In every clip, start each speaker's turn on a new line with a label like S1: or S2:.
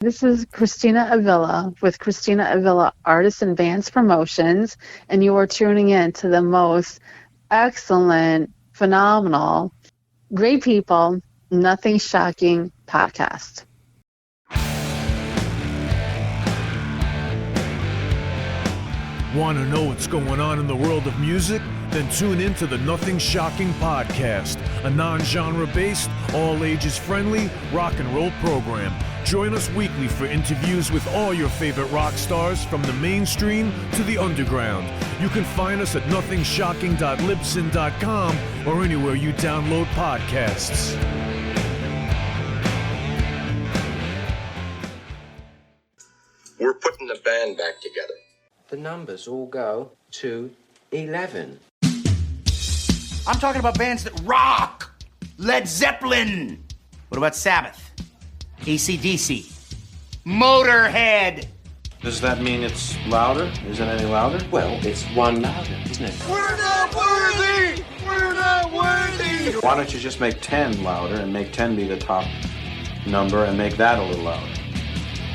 S1: This is Christina Avila with Christina Avila Artists and Bands Promotions, and you are tuning in to the most excellent, phenomenal, great people, nothing shocking podcast.
S2: Want to know what's going on in the world of music? Then tune in to the Nothing Shocking Podcast, a non-genre based, all ages friendly rock and roll program. Join us weekly for interviews with all your favorite rock stars from the mainstream to the underground. You can find us at nothingshocking.libsyn.com or anywhere you download podcasts.
S3: We're putting the band back together.
S4: The numbers all go to 11.
S5: I'm talking about bands that rock. Led Zeppelin. What about Sabbath? AC/DC. Motorhead.
S6: Does that mean it's louder? Is it any louder?
S4: Well, it's one louder, isn't it?
S5: We're not worthy! We're not worthy!
S6: Why don't you just make 10 louder and make 10 be the top number and make that a little louder?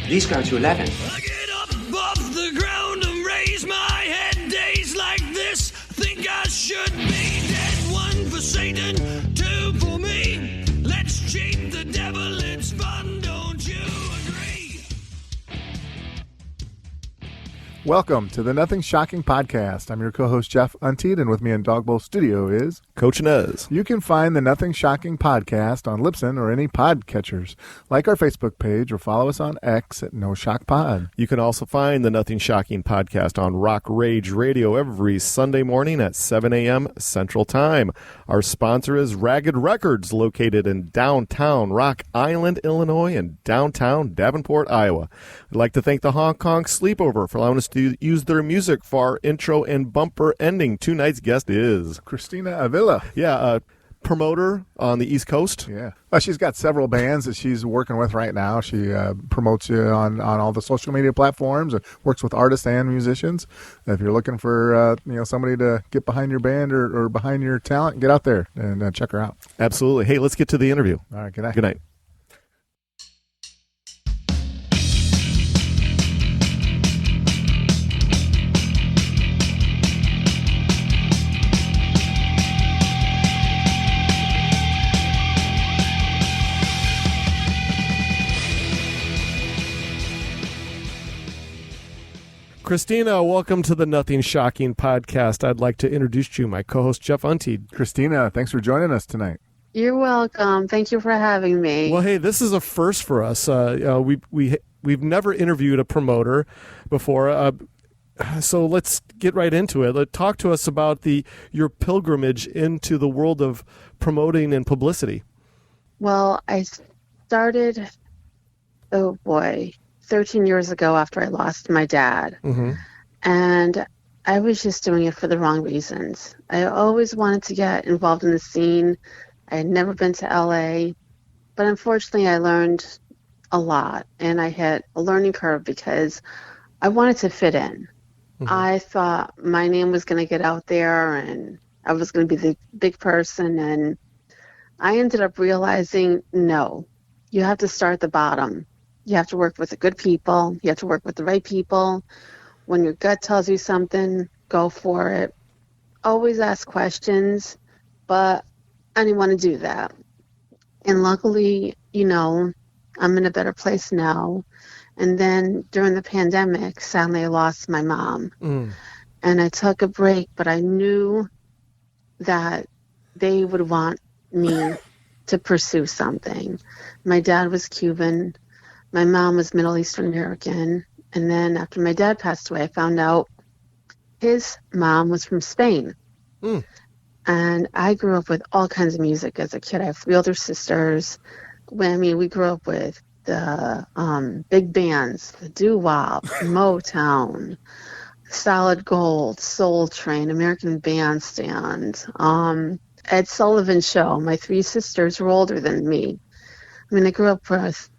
S4: These go to 11.
S7: I get up off the ground and raise my head. Days like this, think I should be dead. One for Satan, two for me. Let's cheat the devil, it's fun, don't you agree?
S8: Welcome to the Nothing Shocking Podcast. I'm your co-host, Jeff Untied, and with me in Dogbowl Studio is
S9: Coach Nez.
S8: You can find the Nothing Shocking Podcast on Libsyn or any podcatchers. Like our Facebook page or follow us on X at No Shock Pod.
S9: You can also find the Nothing Shocking Podcast on Rock Rage Radio every Sunday morning at 7 a.m. Central Time. Our sponsor is Ragged Records, located in downtown Rock Island, Illinois, and downtown Davenport, Iowa. I'd like to thank the Hong Kong Sleepover for allowing us to use their music for our intro and bumper ending. Tonight's guest is
S8: Christina Avila.
S9: Yeah, promoter on the East Coast.
S8: Yeah. Well, she's got several bands that she's working with right now. She promotes you on all the social media platforms and works with artists and musicians. If you're looking for somebody to get behind your band or behind your talent, get out there and check her out.
S9: Absolutely. Hey, let's get to the interview.
S8: All right. Good night.
S9: Good night. Christina, welcome to the Nothing Shocking Podcast. I'd like to introduce you, my co-host, Jeff Untied.
S8: Christina, thanks for joining us tonight.
S1: You're welcome. Thank you for having me.
S9: Well, hey, this is a first for us. We've never interviewed a promoter before, so let's get right into it. Talk to us about your pilgrimage into the world of promoting and publicity.
S1: Well, I started, 13 years ago after I lost my dad.
S9: Mm-hmm.
S1: And I was just doing it for the wrong reasons. I always wanted to get involved in the scene. I had never been to LA, but unfortunately I learned a lot, and I hit a learning curve because I wanted to fit in. Mm-hmm. I thought my name was going to get out there and I was going to be the big person, and I ended up realizing, no, you have to start at the bottom. You have to work with the good people. You have to work with the right people. When your gut tells you something, go for it. Always ask questions, but I didn't want to do that. And luckily, I'm in a better place now. And then during the pandemic, sadly, I lost my mom.
S9: Mm.
S1: And I took a break, but I knew that they would want me to pursue something. My dad was Cuban. My mom was Middle Eastern American. And then after my dad passed away, I found out his mom was from Spain.
S9: Mm.
S1: And I grew up with all kinds of music as a kid. I have 3 older sisters. We grew up with the big bands, the doo-wop, Motown, Solid Gold, Soul Train, American Bandstand, Ed Sullivan Show. My 3 sisters were older than me. I grew up with,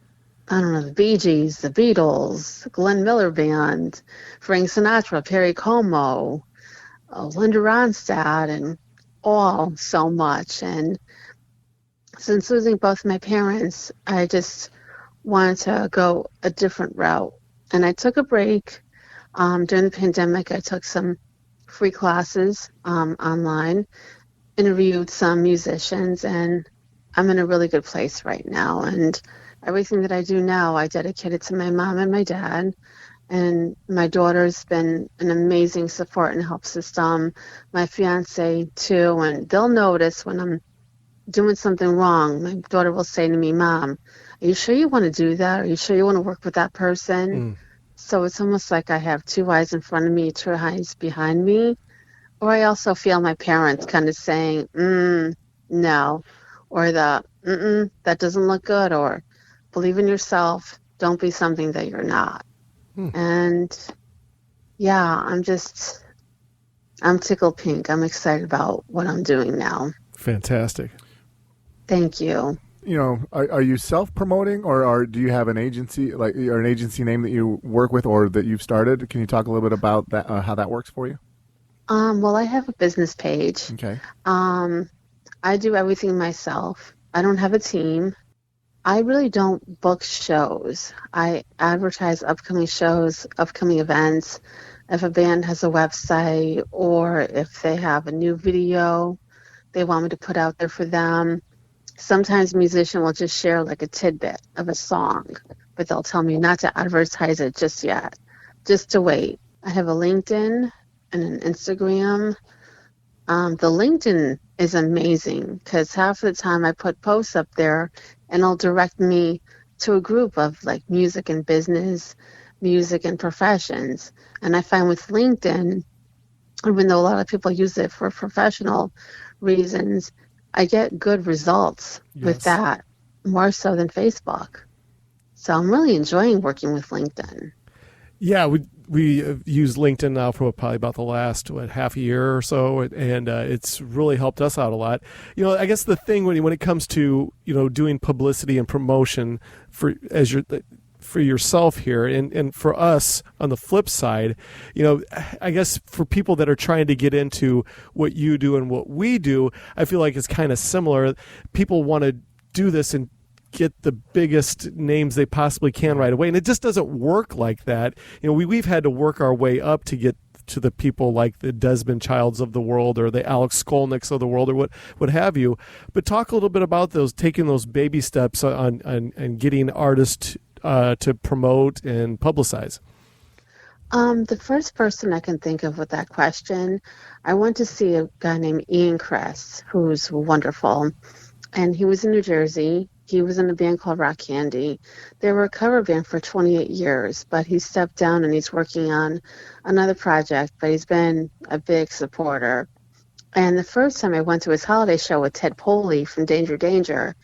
S1: the Bee Gees, the Beatles, Glenn Miller Band, Frank Sinatra, Perry Como, Linda Ronstadt, and all so much. And since losing both my parents, I just wanted to go a different route. And I took a break. During the pandemic, I took some free classes online, interviewed some musicians, and I'm in a really good place right now. And everything that I do now, I dedicated to my mom and my dad. And my daughter's been an amazing support and help system. My fiance too, and they'll notice when I'm doing something wrong. My daughter will say to me, "Mom, are you sure you want to do that? Are you sure you want to work with that person?" So it's almost like I have two eyes in front of me, two eyes behind me. Or I also feel my parents kind of saying, no, or that doesn't look good, or believe in yourself, don't be something that you're not. And yeah, I'm tickled pink. I'm excited about what I'm doing now.
S9: Fantastic.
S1: Thank you.
S8: You know, are you self-promoting, or do you have an agency, or an agency name that you work with or that you've started? Can you talk a little bit about that, how that works for you?
S1: Well, I have a business page.
S8: Okay.
S1: I do everything myself. I don't have a team. I really don't book shows. I advertise upcoming shows, upcoming events. If a band has a website or if they have a new video they want me to put out there for them. Sometimes a musician will just share like a tidbit of a song, but they'll tell me not to advertise it just yet, just to wait. I have a LinkedIn and an Instagram. The LinkedIn is amazing because half of the time I put posts up there and it'll direct me to a group of like music and business, music and professions. And I find with LinkedIn, even though a lot of people use it for professional reasons, I get good results with that, more so than Facebook. So I'm really enjoying working with LinkedIn.
S9: Yeah, we use LinkedIn now for probably about the last half a year or so, and it's really helped us out a lot. You know, I guess the thing when it comes to doing publicity and promotion for yourself here, and for us on the flip side, I guess for people that are trying to get into what you do and what we do, I feel like it's kind of similar. People want to do this and get the biggest names they possibly can right away, and it just doesn't work like that. We've had to work our way up to get to the people like the Desmond Childs of the world or the Alex Skolnicks of the world or what have you. But talk a little bit about taking those baby steps on getting artists to promote and publicize.
S1: The first person I can think of with that question, I went to see a guy named Ian Kress, who's wonderful, and he was in New Jersey. He was in a band called Rock Candy. They were a cover band for 28 years, but he stepped down and he's working on another project, but he's been a big supporter. And the first time I went to his holiday show with Ted Poley from Danger Danger,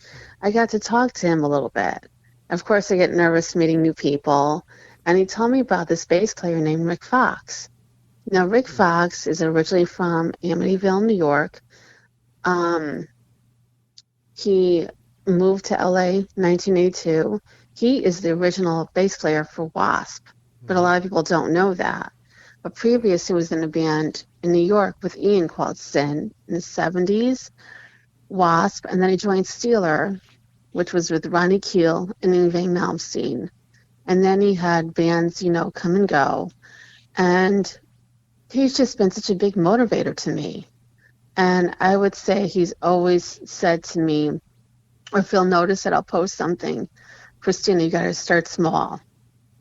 S1: I got to talk to him a little bit. Of course, I get nervous meeting new people, and he told me about this bass player named Rick Fox. Now, Rick Fox is originally from Amityville, New York. He moved to LA in 1982. He is the original bass player for Wasp, but a lot of people don't know that. But previous, he was in a band in New York with Ian called Sin in the 70s, Wasp, and then he joined Steeler, which was with Ronnie Keel and Yngwie Malmsteen. And then he had bands, come and go. And he's just been such a big motivator to me. And I would say he's always said to me, or if he'll notice that I'll post something, Christina, you got to start small.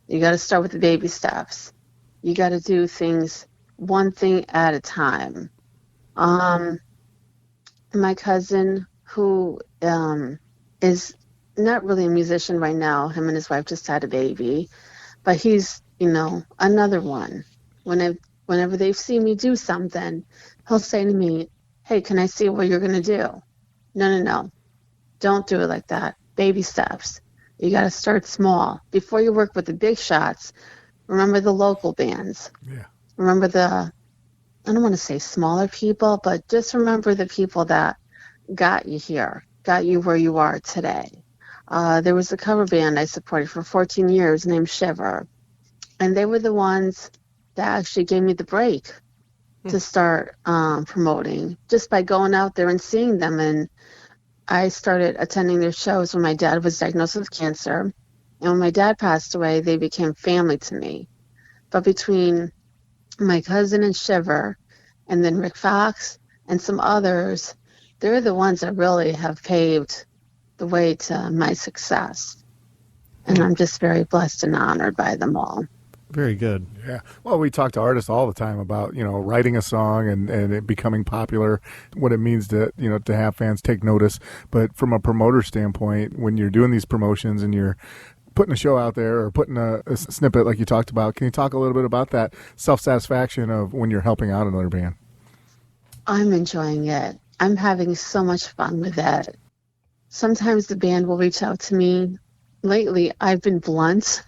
S1: You got to start with the baby steps. You got to do things one thing at a time. My cousin, who is not really a musician right now, him and his wife just had a baby, but he's, another one. Whenever they see me do something, he'll say to me, hey, can I see what you're going to do? No. Don't do it like that. Baby steps. You got to start small. Before you work with the big shots, remember the local bands.
S8: Yeah.
S1: Remember I don't want to say smaller people, but just remember the people that got you here, got you where you are today. There was a cover band I supported for 14 years named Shiver, and they were the ones that actually gave me the break to start promoting, just by going out there and seeing them. And I started attending their shows when my dad was diagnosed with cancer, And when my dad passed away, they became family to me. But between my cousin and Shiver, and then Rick Fox and some others, they're the ones that really have paved the way to my success. And I'm just very blessed and honored by them all.
S9: Very good.
S8: Yeah. Well, we talk to artists all the time about, writing a song and it becoming popular, what it means to, to have fans take notice. But from a promoter standpoint, when you're doing these promotions and you're putting a show out there or putting a snippet like you talked about, can you talk a little bit about that self-satisfaction of when you're helping out another band?
S1: I'm enjoying it. I'm having so much fun with it. Sometimes the band will reach out to me. Lately, I've been blunt.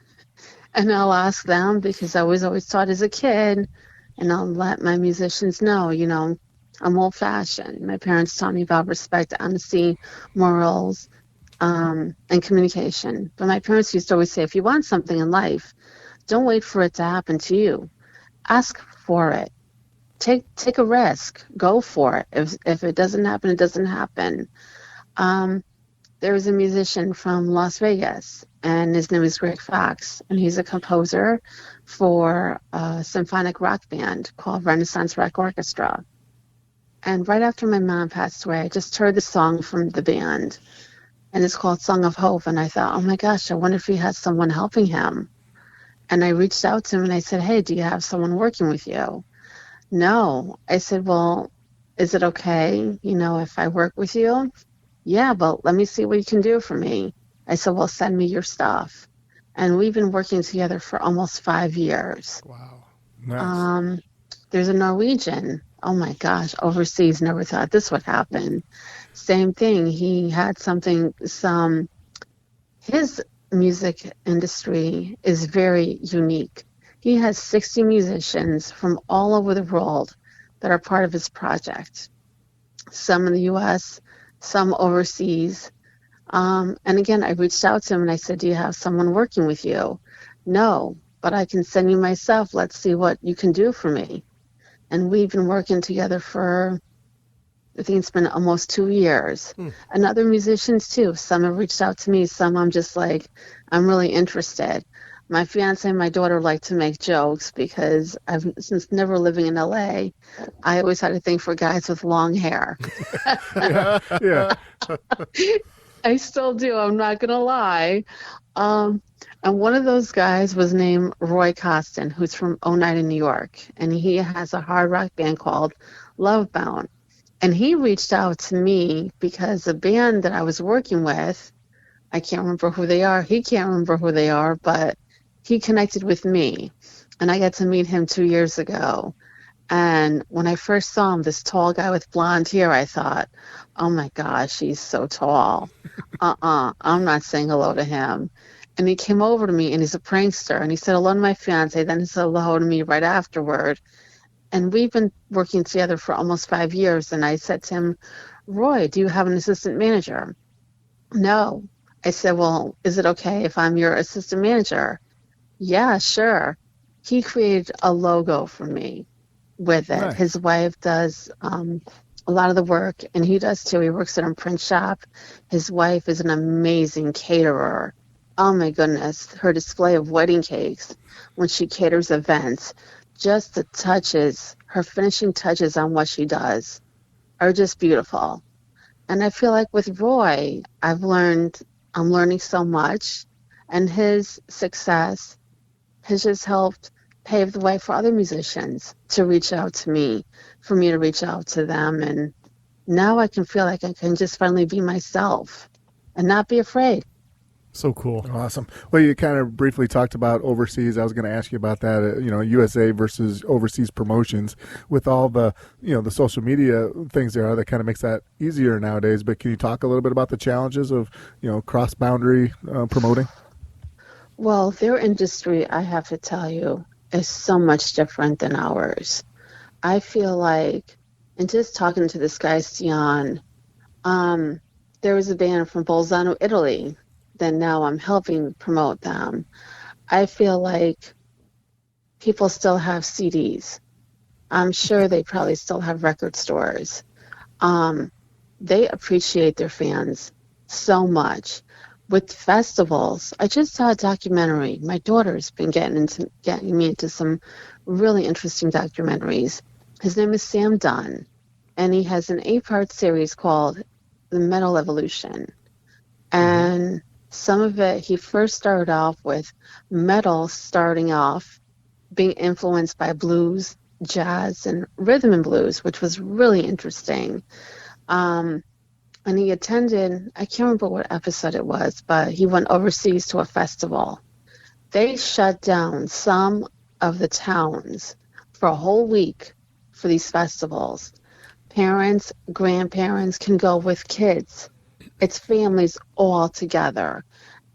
S1: And I'll ask them, because I was always taught as a kid, and I'll let my musicians know, I'm old-fashioned. My parents taught me about respect, honesty, morals, and communication. But my parents used to always say, if you want something in life, don't wait for it to happen to you. Ask for it. Take a risk. Go for it. If it doesn't happen, it doesn't happen. There was a musician from Las Vegas, and his name is Greg Fox, and he's a composer for a symphonic rock band called Renaissance Rock Orchestra. And right after my mom passed away, I just heard the song from the band, and it's called Song of Hope, and I thought, oh my gosh, I wonder if he has someone helping him. And I reached out to him, and I said, hey, do you have someone working with you? No. I said, well, is it okay, if I work with you? Yeah, but let me see what you can do for me. I said, well, send me your stuff. And we've been working together for almost 5 years.
S8: Wow. Nice.
S1: There's a Norwegian. Oh, my gosh, overseas. Never thought this would happen. Same thing. He had his music industry is very unique. He has 60 musicians from all over the world that are part of his project. Some in the U.S., some overseas. And again, I reached out to him and I said, do you have someone working with you? No, but I can send you myself. Let's see what you can do for me. And we've been working together for, I think it's been almost 2 years. And other musicians too. Some have reached out to me. Some I'm just like, I'm really interested. My fiance and my daughter like to make jokes because since never living in LA, I always had a thing for guys with long hair.
S8: Yeah.
S1: I still do. I'm not going to lie. And one of those guys was named Roy Costin, who's from Oneida, New York. And he has a hard rock band called Lovebound. And he reached out to me because the band that I was working with, I can't remember who they are. He can't remember who they are, but he connected with me. And I got to meet him 2 years ago. And when I first saw him, this tall guy with blonde hair, I thought, oh my gosh, he's so tall. I'm not saying hello to him. And he came over to me, and he's a prankster. And he said hello to my fiance, then he said hello to me right afterward. And we've been working together for almost 5 years. And I said to him, Roy, do you have an assistant manager? No. I said, well, is it okay if I'm your assistant manager? Yeah, sure. He created a logo for me with it.
S8: Right.
S1: His wife does a lot of the work, and he does too. He works at a print shop. His wife is an amazing caterer. Oh my goodness, her display of wedding cakes when she caters events, just the touches, her finishing touches on what she does are just beautiful. And I feel like with Roy, I'm learning so much, and his success has just helped pave the way for other musicians to reach out to me, for me to reach out to them. And now I can feel like I can just finally be myself and not be afraid.
S9: So cool.
S8: Awesome. Well, you kind of briefly talked about overseas. I was going to ask you about that, USA versus overseas promotions with all the, the social media things there are that kind of makes that easier nowadays. But can you talk a little bit about the challenges of, cross-boundary promoting?
S1: Well, their industry, I have to tell you, is so much different than ours. I feel like, and just talking to this guy, Stian, there was a band from Bolzano, Italy, that now I'm helping promote them. I feel like people still have CDs. I'm sure they probably still have record stores. They appreciate their fans so much. with festivals, I just saw a documentary. My daughter's been getting me into some really interesting documentaries. His name is Sam Dunn, and he has an 8-part series called The Metal Evolution. And some of it, he first started off with metal starting off being influenced by blues, jazz, and rhythm and blues, which was really interesting. And he attended, I can't remember what episode it was, but he went overseas to a festival. They shut down some of the towns for a whole week for these festivals. Parents, grandparents can go with kids. It's families all together.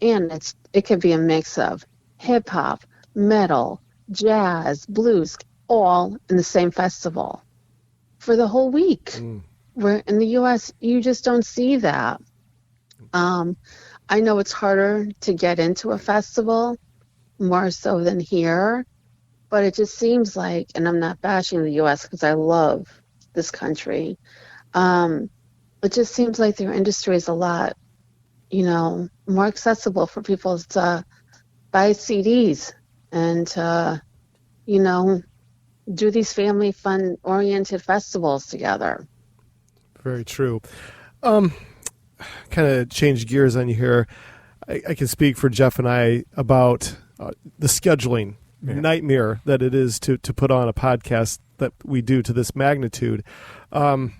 S1: And it could be a mix of hip hop, metal, jazz, blues, all in the same festival for the whole week. Where in the U.S., you just don't see that. I know it's harder to get into a festival, more so than here, but it just seems like, and I'm not bashing the U.S. because I love this country, it just seems like their industry is a lot, more accessible for people to buy CDs and to, do these family fun-oriented festivals together.
S10: Very true. Kind of change gears on you here. I can speak for Jeff and I about the scheduling nightmare that it is to put on a podcast that we do to this magnitude. And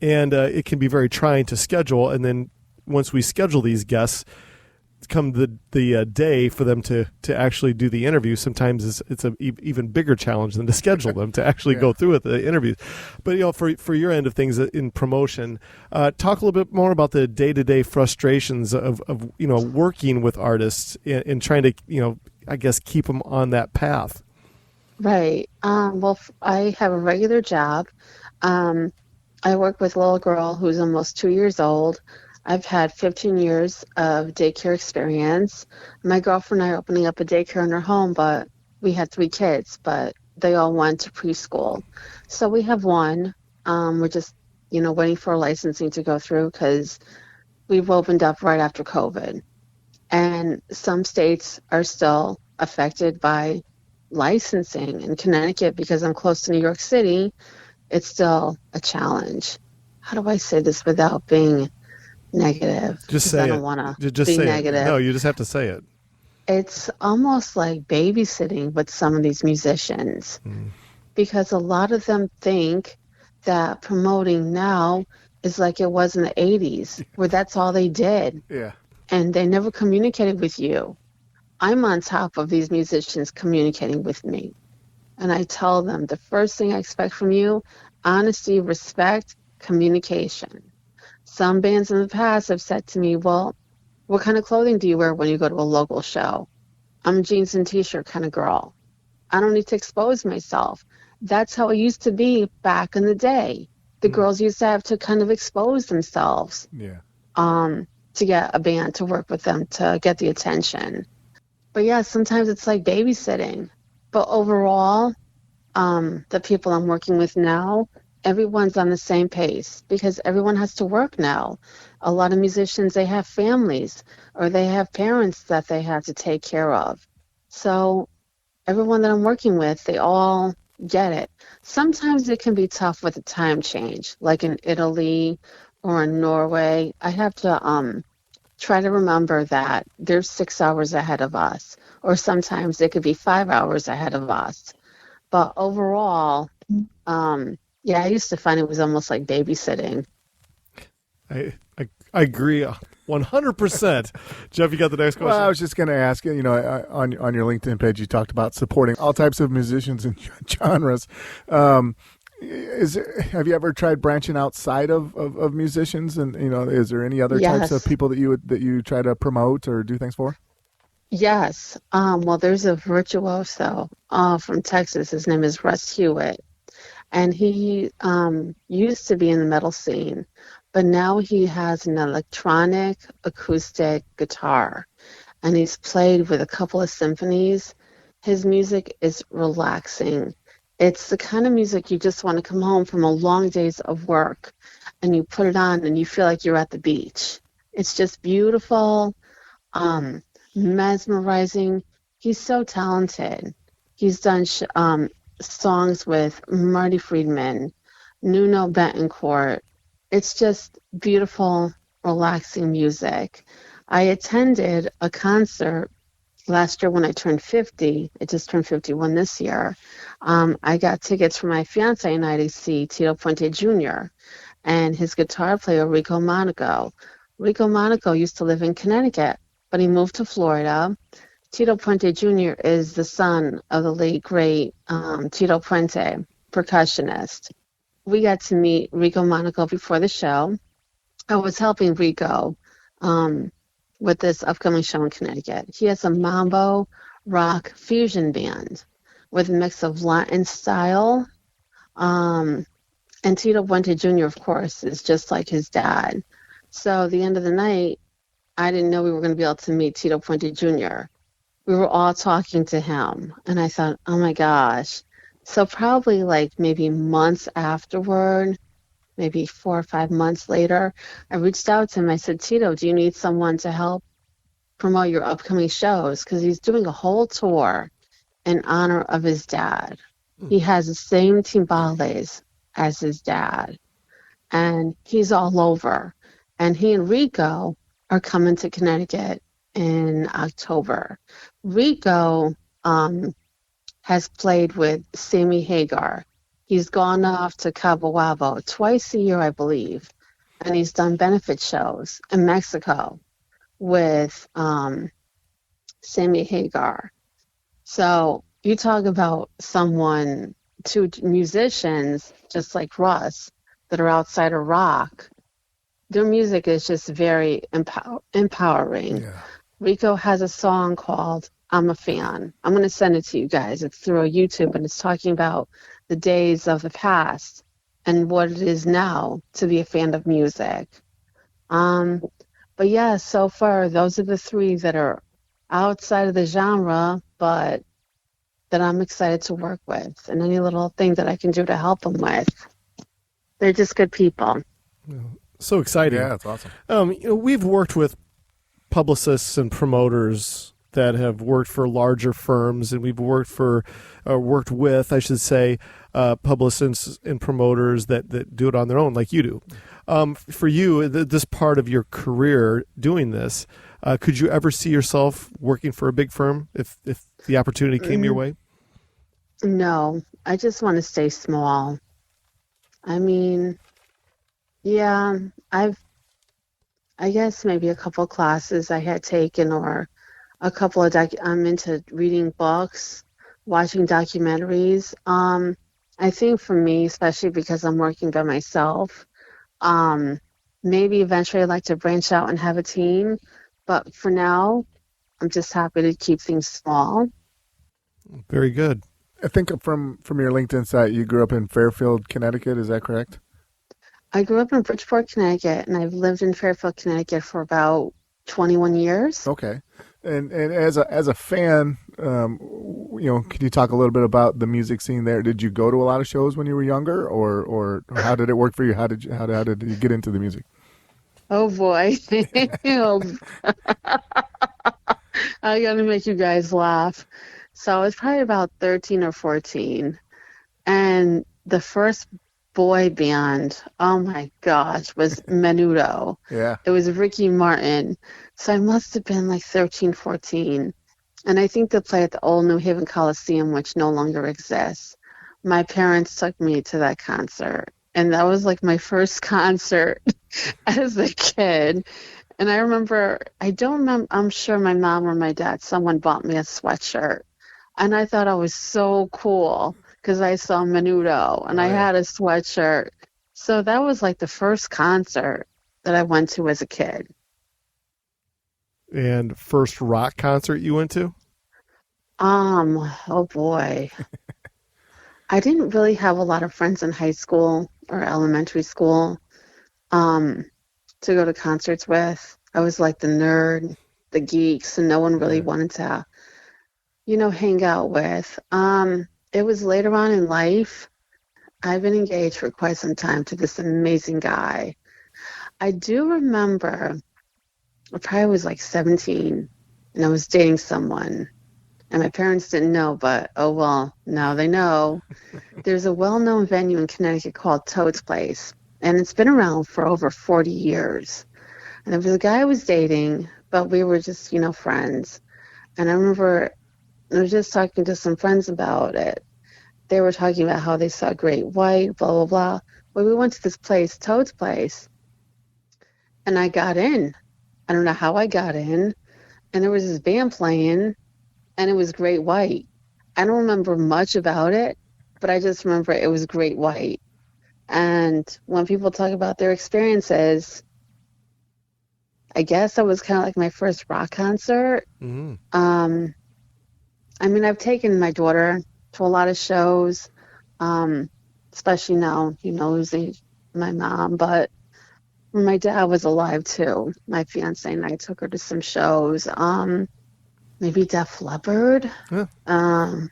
S10: it can be very trying to schedule. And then once we schedule these guests, come the day for them to actually do the interview, sometimes it's an even bigger challenge than to schedule them to actually go through with the interviews. But for your end of things in promotion, talk a little bit more about the day-to-day frustrations of working with artists and trying to I guess keep them on that path.
S1: Right. Well, I have a regular job. I work with a little girl who's almost 2 years old. I've had 15 years of daycare experience. My girlfriend and I are opening up a daycare in her home, but we had 3 kids, but they all went to preschool. So we have one. We're just, waiting for licensing to go through because we've opened up right after COVID. And some states are still affected by licensing. In Connecticut, because I'm close to New York City, it's still a challenge. How do I say this without being negative?
S10: Just say
S1: I
S10: it.
S1: don't want to
S10: just
S1: be
S10: say
S1: negative.
S10: It. No, you just have to say it.
S1: It's almost like babysitting with some of these musicians because a lot of them think that promoting now is like it was in the 80s where that's all they did.
S8: Yeah.
S1: And they never communicated with you. I'm on top of these musicians communicating with me. And I tell them the first thing I expect from you, honesty, respect, communication. Some bands in the past have said to me, well, what kind of clothing do you wear when you go to a local show? I'm a jeans and t-shirt kind of girl. I don't need to expose myself. That's how it used to be back in the day. The girls used to have to kind of expose themselves to get a band to work with them, to get the attention. But yeah, sometimes it's like babysitting. But overall, the people I'm working with now, everyone's on the same pace because everyone has to work now. A lot of musicians, they have families or they have parents that they have to take care of. So everyone that I'm working with, they all get it. Sometimes it can be tough with the time change, like in Italy or in Norway. I have to try to remember that they're 6 hours ahead of us, or sometimes it could be 5 hours ahead of us. But overall, I used to find it was almost like babysitting.
S10: I agree 100%. Jeff, you got the next question?
S8: Well, I was just going to ask you, on your LinkedIn page, you talked about supporting all types of musicians and genres. Have you ever tried branching outside of musicians? And, is there any other types of people that you try to promote or do things for?
S1: Yes. Well, there's a virtuoso from Texas. His name is Russ Hewitt. And he used to be in the metal scene, but now he has an electronic acoustic guitar, and he's played with a couple of symphonies. His music is relaxing. It's the kind of music you just want to come home from a long days of work, and you put it on, and you feel like you're at the beach. It's just beautiful. mesmerizing. He's so talented. He's done songs with Marty Friedman, Nuno Betancourt. It's just beautiful, relaxing music. I attended a concert last year when I turned 50. I just turned 51 this year. I got tickets for my fiance and I to see Tito Puente Jr. and his guitar player, Rico Monaco. Rico Monaco used to live in Connecticut, but he moved to Florida. Tito Puente Jr. is the son of the late, great Tito Puente, percussionist. We got to meet Rico Monaco before the show. I was helping Rico with this upcoming show in Connecticut. He has a mambo rock fusion band with a mix of Latin style. And Tito Puente Jr., of course, is just like his dad. So at the end of the night, I didn't know we were going to be able to meet Tito Puente Jr. We were all talking to him, and I thought, oh my gosh. So probably like maybe months afterward, maybe 4 or 5 months later, I reached out to him. I said, Tito, do you need someone to help promote your upcoming shows? Because he's doing a whole tour in honor of his dad. He has the same timbales as his dad, and he's all over. And he and Rico are coming to Connecticut in October. Rico has played with Sammy Hagar. He's gone off to Cabo Wabo twice a year, I believe, and he's done benefit shows in Mexico with Sammy Hagar. So you talk about someone, two musicians just like Russ that are outside of rock. Their music is just very empowering. Yeah. Rico has a song called I'm a Fan. I'm going to send it to you guys. It's through YouTube, and it's talking about the days of the past and what it is now to be a fan of music. But yeah, so far, those are the three that are outside of the genre, but that I'm excited to work with, and any little thing that I can do to help them with. They're just good people.
S10: So exciting.
S8: Yeah, that's awesome.
S10: We've worked with publicists and promoters that have worked for larger firms, and we've worked with, I should say, publicists and promoters that do it on their own, like you do. For you, this part of your career doing this, could you ever see yourself working for a big firm if the opportunity came your way?
S1: No, I just want to stay small. I mean, yeah, I guess maybe a couple classes I had taken, or a couple of I'm into reading books, watching documentaries. I think for me, especially because I'm working by myself, maybe eventually I'd like to branch out and have a team. But for now, I'm just happy to keep things small.
S10: Very good.
S8: I think from your LinkedIn site, you grew up in Fairfield, Connecticut. Is that correct?
S1: I grew up in Bridgeport, Connecticut, and I've lived in Fairfield, Connecticut for about 21 years.
S8: Okay. And as a fan, could you talk a little bit about the music scene there? Did you go to a lot of shows when you were younger, or how did it work for you? How did you get into the music?
S1: Oh boy, I gotta make you guys laugh. So I was probably about 13 or 14, and the first boy band, oh my gosh, was Menudo.
S8: Yeah.
S1: It was Ricky Martin. So I must have been like 13, 14. And I think they play at the old New Haven Coliseum, which no longer exists. My parents took me to that concert, and that was like my first concert as a kid. And I remember, I'm sure my mom or my dad, someone bought me a sweatshirt. And I thought I was so cool because I saw Menudo, and I had a sweatshirt. So that was like the first concert that I went to as a kid.
S10: And first rock concert you went to?
S1: Oh boy. I didn't really have a lot of friends in high school or elementary school to go to concerts with. I was like the nerd, the geeks, and no one really wanted to, hang out with. It was later on in life. I've been engaged for quite some time to this amazing guy. I do remember I probably was like 17, and I was dating someone. And my parents didn't know, but oh well, now they know. There's a well-known venue in Connecticut called Toad's Place, and it's been around for over 40 years. And there was a guy I was dating, but we were just, friends. And I remember I was just talking to some friends about it. They were talking about how they saw Great White, blah, blah, blah. Well, we went to this place, Toad's Place, and I got in. I don't know how I got in. And there was this band playing, and it was Great White. I don't remember much about it, but I just remember it was Great White. And when people talk about their experiences, I guess that was kind of like my first rock concert.
S10: Mm-hmm.
S1: I've taken my daughter to a lot of shows, especially now, losing my mom. But when my dad was alive, too, my fiance and I took her to some shows. Maybe Def Leppard.
S10: Yeah.
S1: Oh,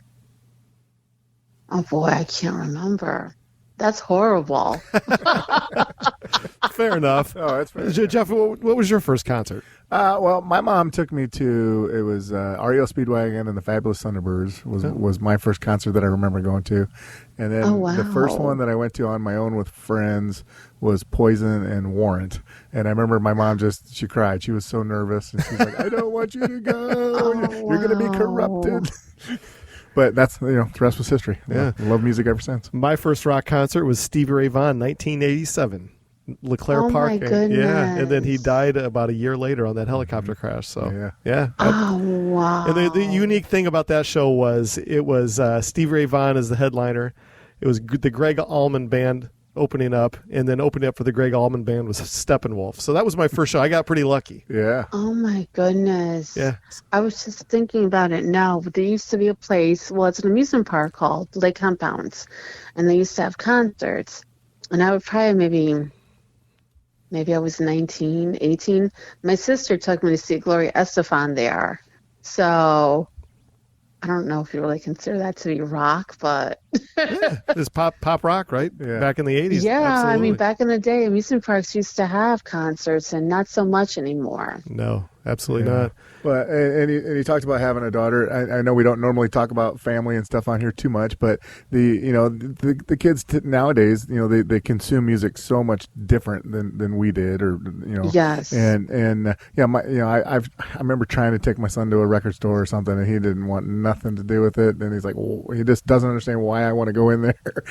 S1: boy, I can't remember. That's horrible.
S10: Fair enough.
S8: Oh, that's fair.
S10: Jeff, what was your first concert?
S8: Well, my mom took me to, it was REO Speedwagon and the Fabulous Thunderbirds was my first concert that I remember going to. And then the first one that I went to on my own with friends was Poison and Warrant. And I remember my mom she cried. She was so nervous. And she's like, I don't want you to go. You're going to be corrupted. But that's, the rest was history.
S10: Yeah.
S8: I love music ever since.
S10: My first rock concert was Stevie Ray Vaughan, 1987. LeClaire Park.
S1: My goodness.
S10: Yeah, and then he died about a year later on that helicopter crash. So, yeah.
S1: Oh, wow.
S10: And the unique thing about that show was it was Stevie Ray Vaughan as the headliner. It was the Greg Allman Band opening up, and then opening up for the Greg Allman Band was Steppenwolf. So that was my first show. I got pretty lucky.
S8: Yeah.
S1: Oh, my goodness.
S10: Yeah.
S1: I was just thinking about it now. But there used to be a place, it's an amusement park called Lake Compounds, and they used to have concerts. And I would probably maybe I was 19, 18. My sister took me to see Gloria Estefan there. So I don't know if you really consider that to be rock, but
S10: it's pop rock, right?
S8: Yeah.
S10: Back in the 80s.
S1: Yeah,
S10: Absolutely.
S1: back in the day, amusement parks used to have concerts, and not so much anymore.
S10: No, absolutely not.
S8: But and you talked about having a daughter. I know we don't normally talk about family and stuff on here too much, but the kids nowadays, they consume music so much different than we did, or
S1: Yes.
S8: And I remember trying to take my son to a record store or something, and he didn't want nothing to do with it, and he's like, well, he just doesn't understand why I want to go in there.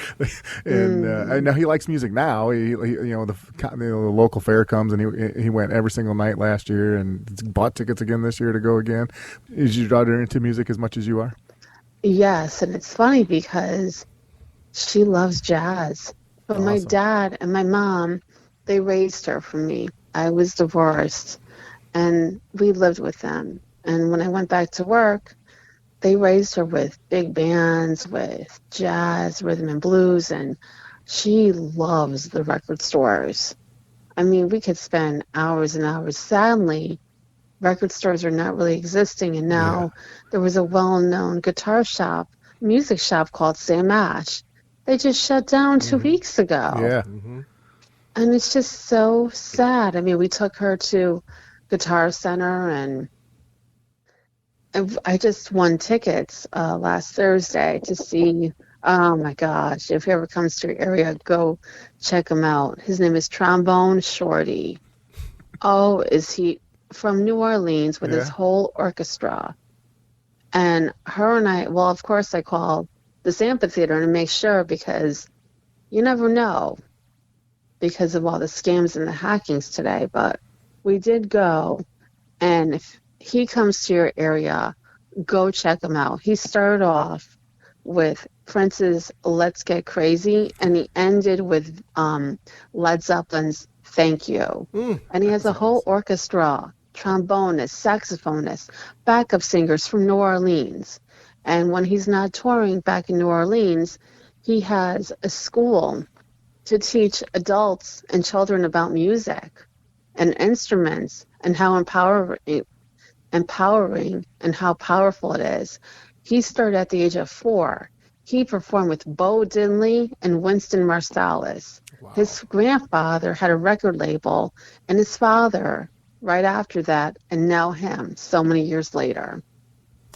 S8: And now he likes music now. He the local fair comes, and he went every single night last year, and bought tickets again this year to go again. Is your daughter into music as much as you are?
S1: Yes, and it's funny because she loves jazz. But
S8: Awesome.
S1: my dad and my mom, they raised her for me. I was divorced, and we lived with them. And when I went back to work, they raised her with big bands, with jazz, rhythm and blues, and she loves the record stores. We could spend hours and hours. Sadly, record stores are not really existing, and now there was a well-known guitar shop, music shop called Sam Ash. They just shut down 2 weeks ago.
S8: Yeah.
S10: Mm-hmm.
S1: And it's just so sad. We took her to Guitar Center, and I just won tickets last Thursday to see, oh my gosh, if he ever comes to your area, go check him out. His name is Trombone Shorty. Oh, is he from New Orleans with his whole orchestra. And her and I, well, of course I called this amphitheater to make sure, because you never know because of all the scams and the hackings today. But we did go, and if he comes to your area, go check him out. He started off with Prince's Let's Get Crazy, and he ended with Led Zeppelin's Thank You. And he has a whole orchestra, trombonists, saxophonists, backup singers from New Orleans. And when he's not touring back in New Orleans, he has a school to teach adults and children about music and instruments and how empowering and how powerful it is. He started at the age of 4. He performed with Bo Diddley and Winston Marsalis. Wow. His grandfather had a record label, and his father right after that, and now him so many years later.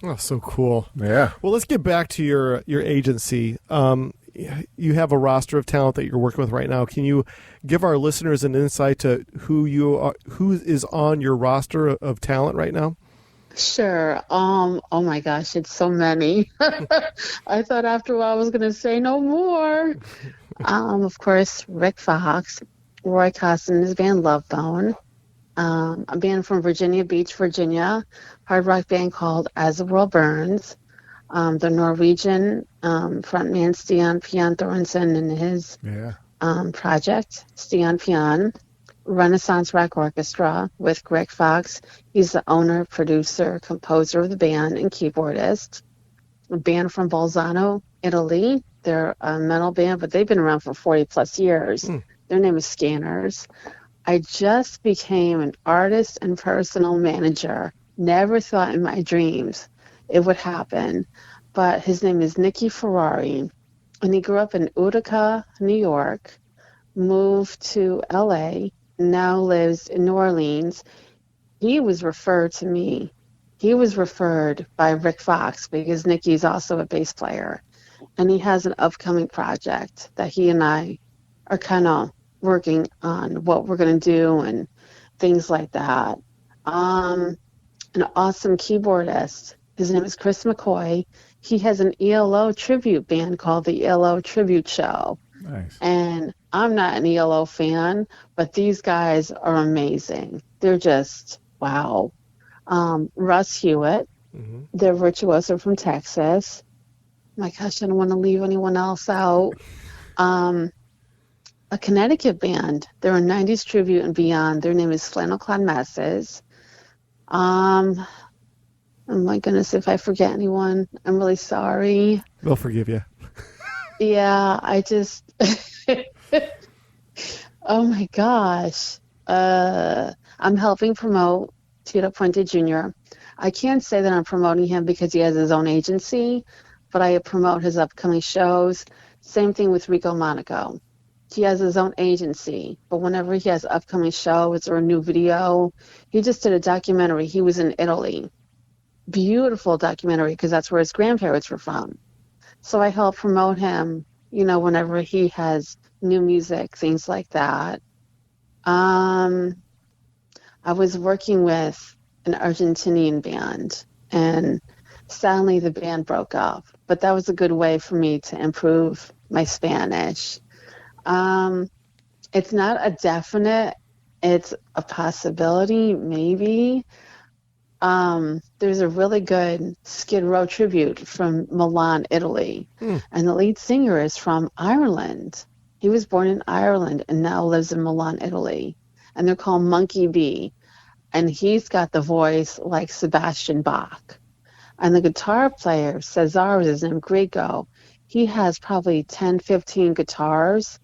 S10: Oh, so cool.
S8: Yeah.
S10: Well, let's get back to your agency. You have a roster of talent that you're working with right now. Can you give our listeners an insight to who is on your roster of talent right now?
S1: Sure. Oh my gosh, it's so many. I thought after a while I was going to say no more. Of course, Rick Fox, Roy Costin, his band Love Bone, a band from Virginia Beach, Virginia, hard rock band called As the World Burns, the Norwegian frontman Stian Pian Thorensen and his project, Stian Pian, Renaissance Rock Orchestra with Greg Fox. He's the owner, producer, composer of the band, and keyboardist. A band from Bolzano, Italy. They're a metal band, but they've been around for 40 plus years. Their name is Scanners. I just became an artist and personal manager. Never thought in my dreams it would happen. But his name is Nicky Ferrari, and he grew up in Utica, New York, moved to LA, now lives in New Orleans. He was referred to me. He was referred by Rick Fox because Nicky's also a bass player. And he has an upcoming project that he and I are kind of working on what we're going to do and things like that. An awesome keyboardist. His name is Chris McCoy. He has an ELO tribute band called the ELO Tribute Show.
S8: Nice.
S1: And I'm not an ELO fan, but these guys are amazing. They're just, wow. Russ Hewitt, they're virtuoso from Texas. My gosh, I don't want to leave anyone else out. A Connecticut band. They're a 90s tribute and beyond. Their name is Flannel Cloud Masses. Oh my goodness, if I forget anyone, I'm really sorry.
S10: They'll forgive you.
S1: Yeah, I just... Oh my gosh. I'm helping promote Tito Puente Jr. I can't say that I'm promoting him because he has his own agency, but I promote his upcoming shows. Same thing with Rico Monaco. He has his own agency, but whenever he has upcoming shows or a new video, he just did a documentary. He was in Italy. Beautiful documentary because that's where his grandparents were from. So I help promote him, whenever he has new music, things like that. I was working with an Argentinian band, and sadly the band broke up. But that was a good way for me to improve my Spanish. It's not a definite, it's a possibility, maybe. There's a really good Skid Row tribute from Milan, Italy. And the lead singer is from Ireland. He was born in Ireland and now lives in Milan, Italy. And they're called Monkey B. And he's got the voice like Sebastian Bach. And the guitar player, Cesar is his name, Grego. He has probably 10, 15 guitars.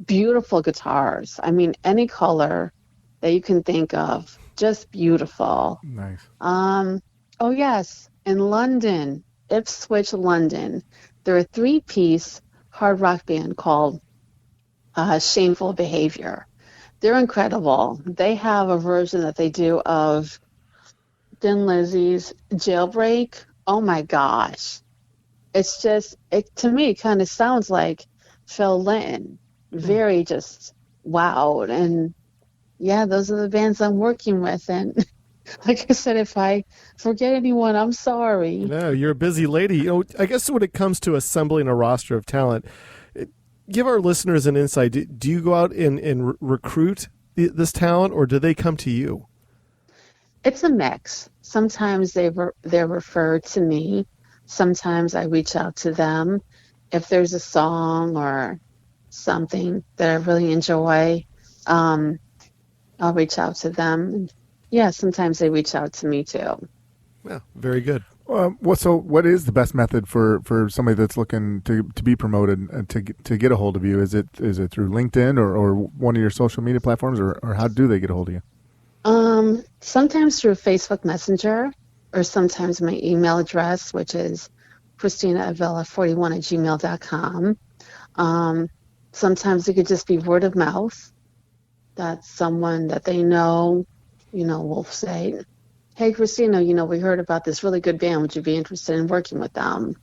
S1: Beautiful guitars. I mean, any color that you can think of. Just beautiful.
S8: Nice.
S1: Oh, yes. In London, Ipswich, London, they're a 3-piece hard rock band called Shameful Behavior. They're incredible. They have a version that they do of Thin Lizzy's Jailbreak. Oh, my gosh. It's just, to me, it kind of sounds like Phil Lynne. Very just wow. And yeah, those are the bands I'm working with. And like I said, if I forget anyone, I'm sorry.
S10: No, you're a busy lady. I guess when it comes to assembling a roster of talent, give our listeners an insight. Do you go out and recruit this talent, or do they come to you?
S1: It's a mix. Sometimes they're referred to me. Sometimes I reach out to them. If there's a song or something that I really enjoy, I'll reach out to them. Yeah, sometimes they reach out to me too.
S10: Yeah, very good.
S8: What is the best method for somebody that's looking to be promoted and to get a hold of you? Is it through LinkedIn or one of your social media platforms, or how do they get a hold of you?
S1: Sometimes through Facebook Messenger, or sometimes my email address, which is ChristinaAvila41@gmail.com. Sometimes it could just be word of mouth. That's someone that they know we'll say, hey, Christina, we heard about this really good band. Would you be interested in working with them?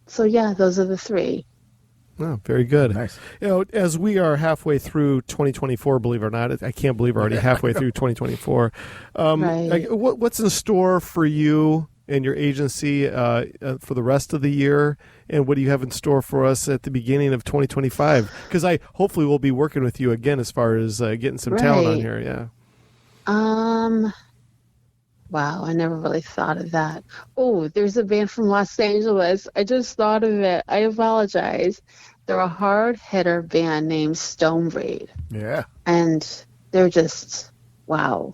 S1: So yeah, those are the three.
S10: Oh, very good.
S8: Nice.
S10: As we are halfway through 2024, believe it or not, I can't believe we're already halfway through 2024.
S1: Right.
S10: What's in store for you and your agency for the rest of the year, and what do you have in store for us at the beginning of 2025? Because I hopefully will be working with you again as far as getting some talent on here. Yeah.
S1: Wow, I never really thought of that. Oh, there's a band from Los Angeles. I just thought of it. I apologize. They're a hard hitter band named Stonebreed.
S8: Yeah.
S1: And they're just, wow.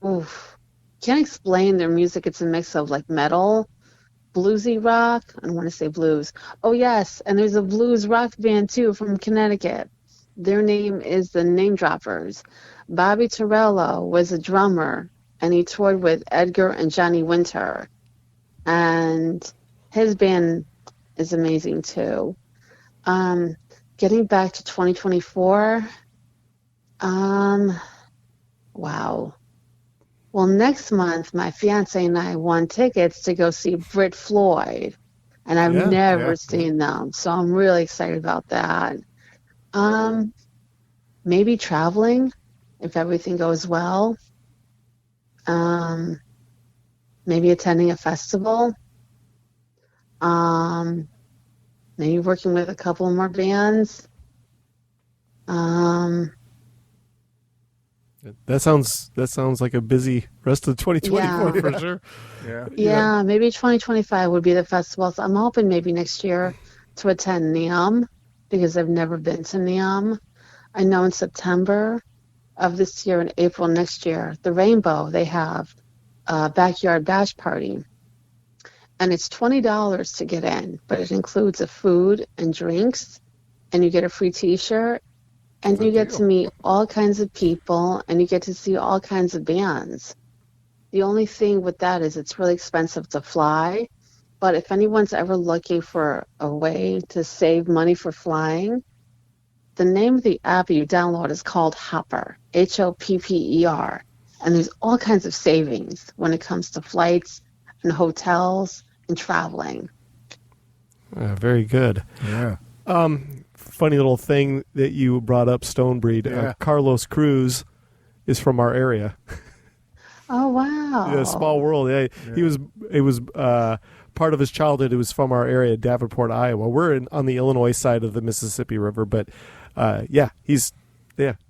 S1: Oof. Can't explain their music. It's a mix of like metal, bluesy rock. I don't want to say blues. Oh, yes. And there's a blues rock band too from Connecticut. Their name is the Name Droppers. Bobby Torello was a drummer, and he toured with Edgar and Johnny Winter. And his band is amazing too. Getting back to 2024, wow. Well, next month, my fiance and I won tickets to go see Brit Floyd, and I've never seen them, so I'm really excited about that. Maybe traveling, if everything goes well. Maybe attending a festival. Maybe working with a couple more bands.
S10: That sounds like a busy rest of 2024 for sure.
S1: Yeah, maybe 2025 would be the festival. So I'm hoping maybe next year to attend NEOM, because I've never been to NEOM. I know in September of this year and April next year, the Rainbow, they have a backyard bash party. And it's $20 to get in, but it includes a food and drinks, and you get a free t-shirt, and you get to meet all kinds of people, and you get to see all kinds of bands. The only thing with that is it's really expensive to fly, but if anyone's ever looking for a way to save money for flying, the name of the app you download is called Hopper, Hopper, and there's all kinds of savings when it comes to flights and hotels and traveling.
S10: Very good.
S8: Yeah.
S10: Funny little thing that you brought up, Stonebreed.
S8: Yeah.
S10: Carlos Cruz is from our area.
S1: Oh, wow.
S10: Yeah, small world. Yeah. It was part of his childhood. It was from our area, Davenport, Iowa. We're on the Illinois side of the Mississippi River, but he's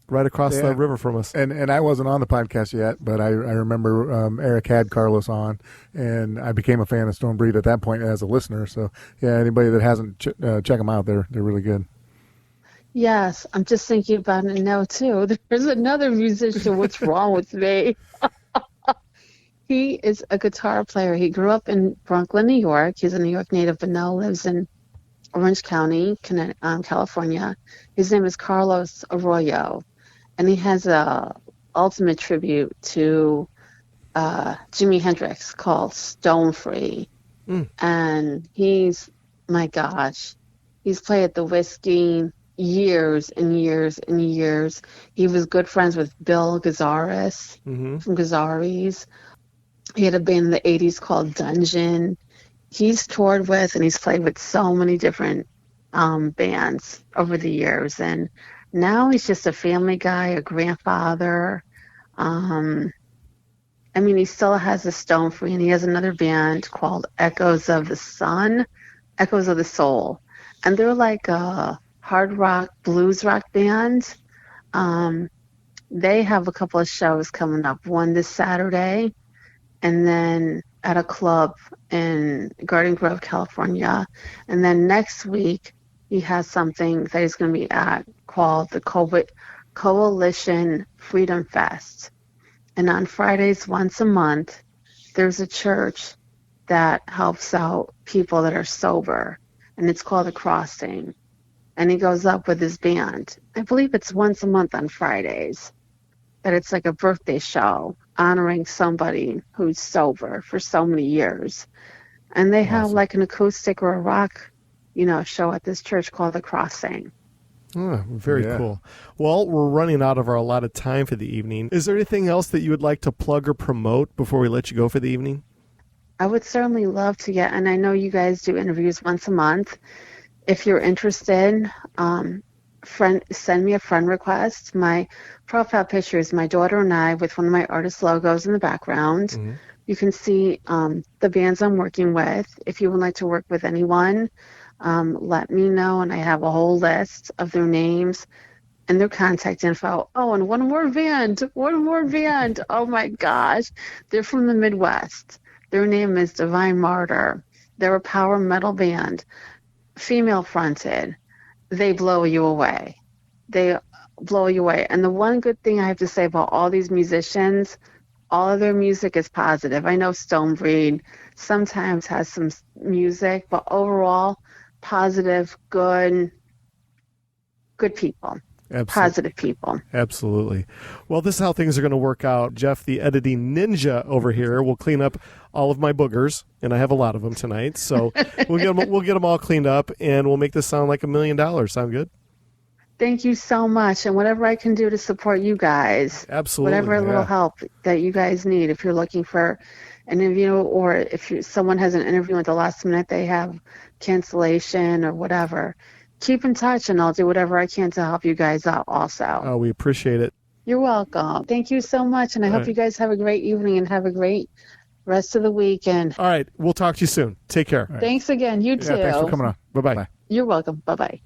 S10: right across the river from us.
S8: And I wasn't on the podcast yet, but I remember Eric had Carlos on, and I became a fan of Stonebreed at that point as a listener. So yeah, anybody that hasn't check them out, they're really good.
S1: Yes, I'm just thinking about it now too. There's another musician. What's wrong with me? He is a guitar player. He grew up in Brooklyn, New York. He's a New York native, but now lives in Orange County, California. His name is Carlos Arroyo, and he has a ultimate tribute to Jimi Hendrix called Stone Free. And he's, my gosh, he's played at the Whiskey years and years and years. He was good friends with Bill Gazaris from Gazaris. He had a band in the 80s called Dungeon. He's toured with and he's played with so many different bands over the years. And now he's just a family guy, a grandfather. He still has a Stone Free, and he has another band called Echoes of the Soul. And they're like a hard rock, blues rock band. They have a couple of shows coming up, one this Saturday, and then at a club in Garden Grove, California. And then next week, he has something that he's going to be at called the Coalition Freedom Fest. And on Fridays, once a month, there's a church that helps out people that are sober, and it's called The Crossing. And he goes up with his band. I believe it's once a month on Fridays. That it's like a birthday show honoring somebody who's sober for so many years. And they have like an acoustic or a rock, show at this church called The Crossing.
S10: Oh, very cool. Well, we're running out of our allotted time for the evening. Is there anything else that you would like to plug or promote before we let you go for the evening?
S1: I would certainly love to get, and I know you guys do interviews once a month. If you're interested, send me a friend request. My profile picture is my daughter and I with one of my artist logos in the background. Mm-hmm. You can see the bands I'm working with. If you would like to work with anyone, let me know, and I have a whole list of their names and their contact info. Oh, and one more band. Oh my gosh. They're from the Midwest. Their name is Divine Martyr. They're a power metal band, female fronted. They blow you away. And the one good thing I have to say about all these musicians, all of their music is positive. I know Stonebreed sometimes has some music, but overall, positive, good people. Absolutely. Positive people.
S10: Absolutely. Well, this is how things are going to work out. Jeff, the editing ninja over here, will clean up all of my boogers, and I have a lot of them tonight. So we'll get them all cleaned up, and we'll make this sound like $1 million. Sound good?
S1: Thank you so much, and whatever I can do to support you guys.
S10: Absolutely.
S1: Whatever little help that you guys need. If you're looking for an interview, or if someone has an interview at the last minute, they have cancellation or whatever, keep in touch, and I'll do whatever I can to help you guys out also.
S10: Oh, we appreciate it.
S1: You're welcome. Thank you so much, and I hope you guys have a great evening and have a great rest of the weekend.
S10: All right. We'll talk to you soon. Take care.
S1: Right. Thanks again. You too.
S8: Thanks for coming on.
S10: Bye-bye.
S1: You're welcome. Bye-bye.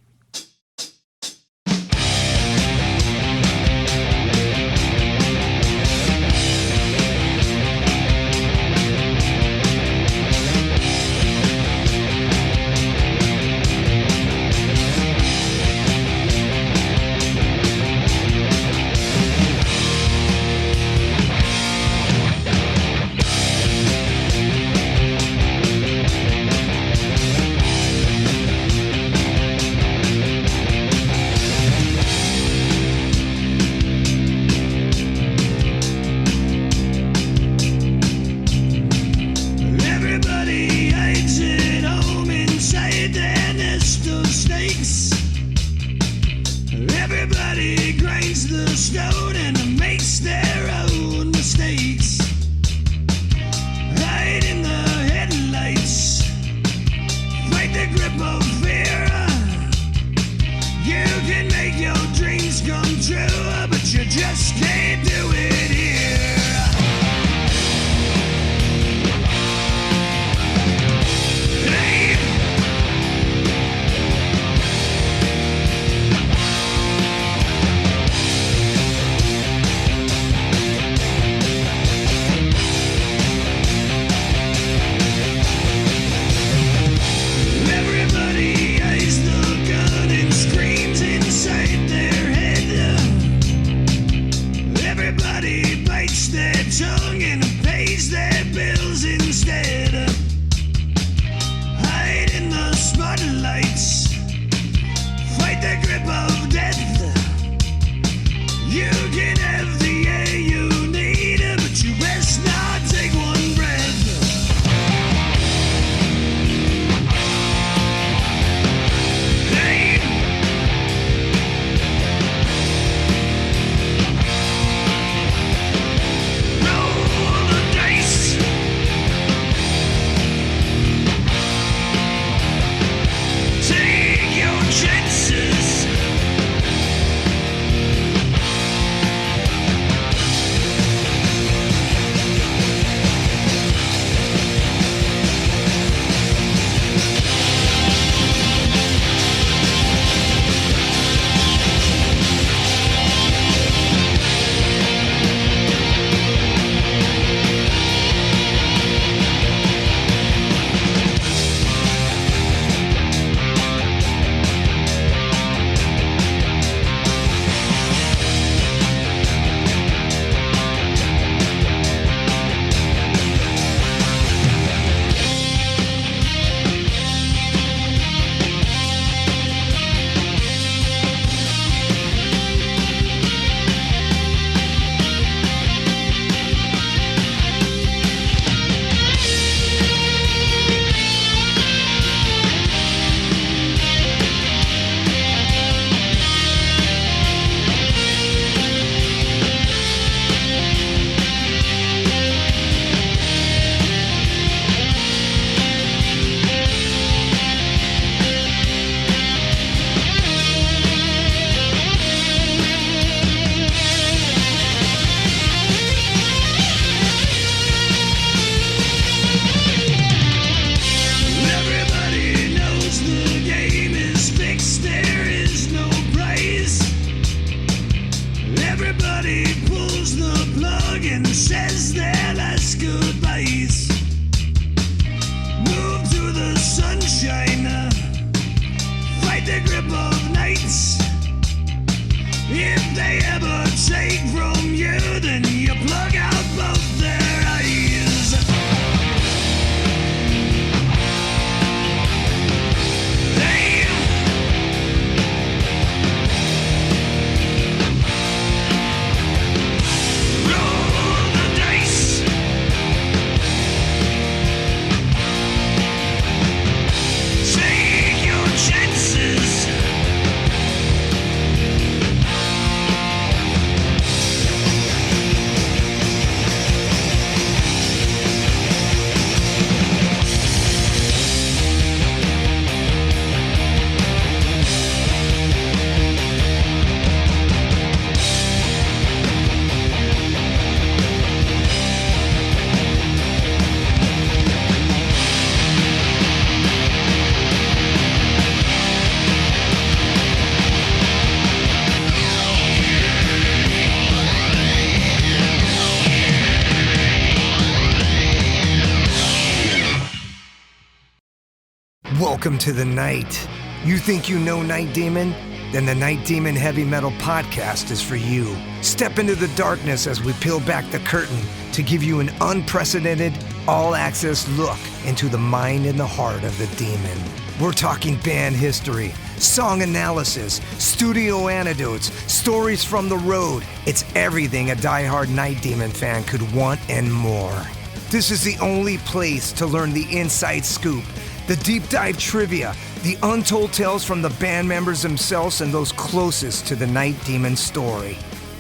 S11: Welcome to the night. You think you know Night Demon? Then the Night Demon Heavy Metal Podcast is for you. Step into the darkness as we peel back the curtain to give you an unprecedented, all-access look into the mind and the heart of the demon. We're talking band history, song analysis, studio anecdotes, stories from the road. It's everything a diehard Night Demon fan could want and more. This is the only place to learn the inside scoop, the deep dive trivia, the untold tales from the band members themselves and those closest to the Night Demon story.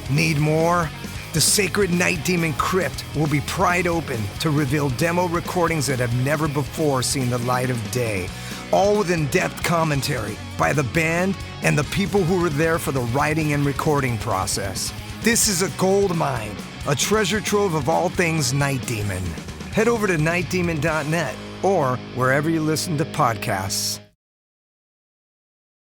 S11: Need more? The sacred Night Demon Crypt will be pried open to reveal demo recordings that have never before seen the light of day, all with in-depth commentary by the band and the people who were there for the writing and recording process. This is a gold mine, a treasure trove of all things Night Demon. Head over to nightdemon.net or wherever you listen to podcasts.